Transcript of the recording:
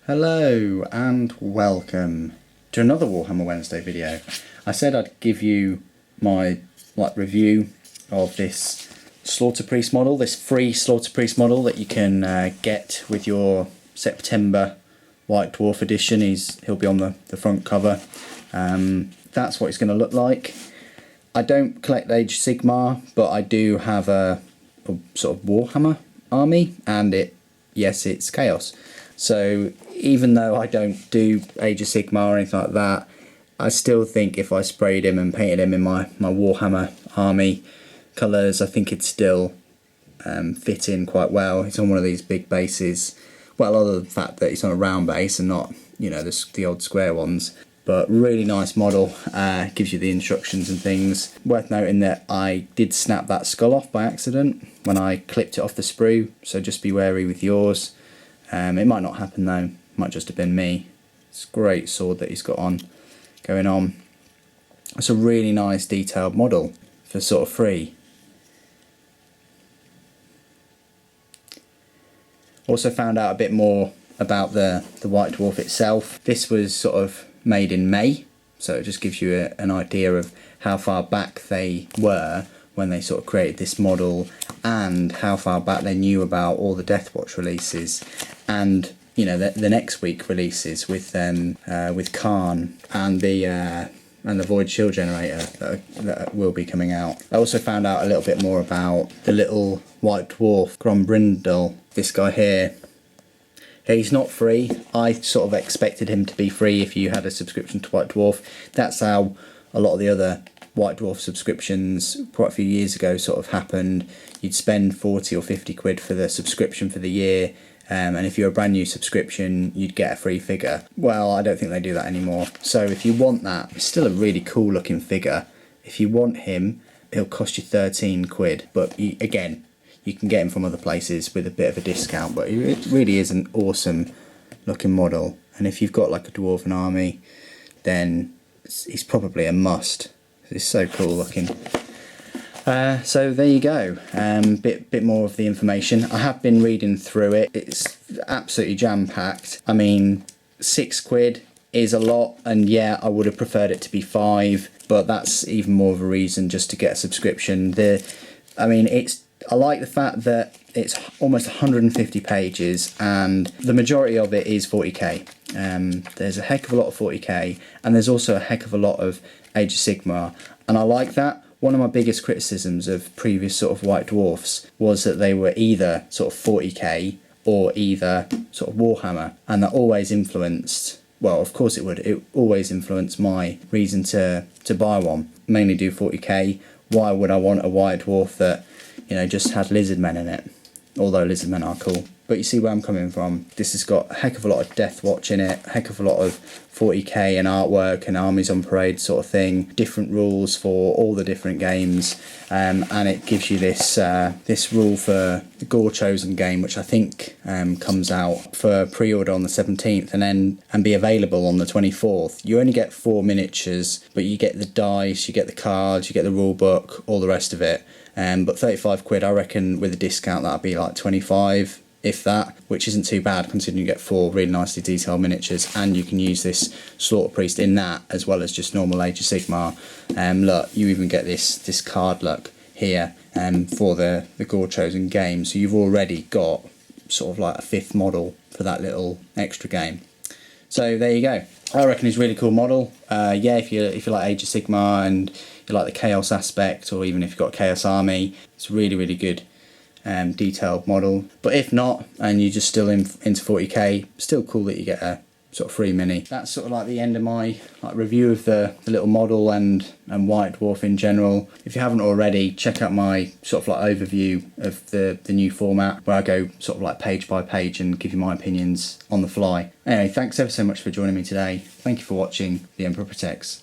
Hello and welcome to another Warhammer Wednesday video. I said I'd give you my review of this Slaughter Priest model, this free Slaughter Priest model that you can get with your September White Dwarf edition. He'll be on the front cover. That's what it's going to look like. I don't collect Age of Sigmar, but I do have a sort of Warhammer army, and yes, it's Chaos. So even though I don't do Age of Sigmar or anything like that, I still think if I sprayed him and painted him in my Warhammer army colours, I think it'd still fit in quite well. He's on one of these big bases. Well, other than the fact that he's on a round base and not, you know, the old square ones. But really nice model, gives you the instructions and things. Worth noting that I did snap that skull off by accident when I clipped it off the sprue, so just be wary with yours. It might not happen though, might just have been me. It's a great sword that he's got going on. It's a really nice detailed model for sort of free. Also found out a bit more about the White Dwarf itself. This was sort of made in May, so it just gives you an idea of how far back they were when they sort of created this model, and how far back they knew about all the Deathwatch releases, and you know the next week releases with Khan and the Void Shield Generator that will be coming out. I also found out a little bit more about the little White Dwarf Grombrindle. This guy here. He's not free. I sort of expected him to be free if you had a subscription to White Dwarf. That's how a lot of the other White Dwarf subscriptions quite a few years ago sort of happened. You'd spend 40 or 50 quid for the subscription for the year, and if you're a brand new subscription you'd get a free figure. Well, I don't think they do that anymore. So if you want that, it's still a really cool looking figure. If you want him, he'll cost you 13 quid, but again, you can get him from other places with a bit of a discount, but it really is an awesome looking model. And if you've got like a Dwarven army, then he's probably a must. It's so cool looking. So there you go, bit more of the information. I have been reading through it. It's absolutely jam-packed. I mean, 6 quid is a lot, and yeah, I would have preferred it to be 5, but that's even more of a reason just to get a subscription. I like the fact that it's almost 150 pages and the majority of it is 40k. There's a heck of a lot of 40k, and there's also a heck of a lot of Age of Sigmar, and I like that. One of my biggest criticisms of previous sort of White Dwarfs was that they were either sort of 40k or either sort of Warhammer, and that always influenced, well, of course it always influenced my reason to buy one. Mainly do 40k. Why would I want a White Dwarf that, you know, just had lizard men in it? Although lizard men are cool. But you see where I'm coming from. This has got a heck of a lot of Deathwatch in it, a heck of a lot of 40k and artwork and armies on parade sort of thing. Different rules for all the different games, and it gives you this rule for the Gorechosen game, which I think comes out for pre-order on the 17th and be available on the 24th. You only get 4 miniatures, but you get the dice, you get the cards, you get the rule book, all the rest of it. But 35 quid, I reckon with a discount that'd be like 25, if that, which isn't too bad considering you get 4 really nicely detailed miniatures, and you can use this Slaughter Priest in that as well as just normal Age of Sigmar. Look, you even get this card look here for the Gorechosen game, so you've already got sort of like a 5th model for that little extra game. So there you go. I reckon it's a really cool model. Yeah, if you like Age of Sigmar and you like the Chaos aspect, or even if you've got a Chaos army, it's a really good detailed model. But if not, and you're just still into 40k, still cool that you get a sort of free mini. That's sort of like the end of my review of the little model and White Dwarf in general. If you haven't already, check out my sort of like overview of the new format, where I go sort of like page by page and give you my opinions on the fly. Anyway, thanks ever so much for joining me today. Thank you for watching. The Emperor Protects.